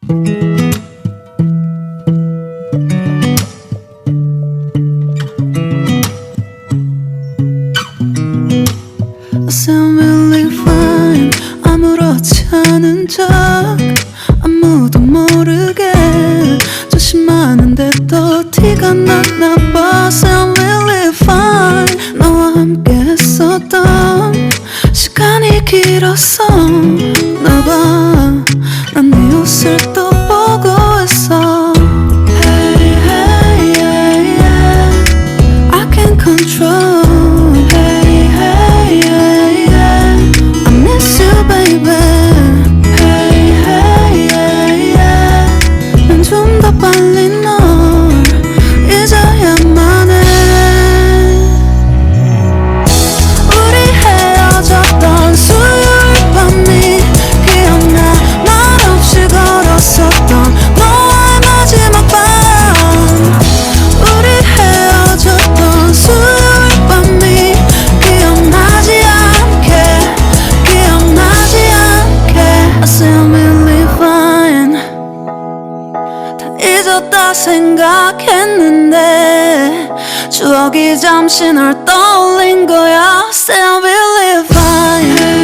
I sound really fine. 아무렇지 않은 척 아무도 모르게 조심하는데 또 티가 났나 봐. Sound really fine. 너와 함께 했었던 시간이 길었어 나봐. 난 네 옷을 또 보고 있어. Hey, hey, yeah, yeah. I can't control. Hey, hey, yeah, yeah. I miss you, baby. Hey, hey, yeah, yeah. 난 좀 더 빨리 널 잊어야만 해. 우리 헤어졌던 수요일 밤이 기억나. 말없이 걸었었던 너와의 마지막 밤. 우리 헤어졌던 수요일 밤이 기억나지 않게, 기억나지 않게. I sound really fine. 다 잊었다 생각했는데 추억이 잠시 널 떠올린 거야. Sound really fine.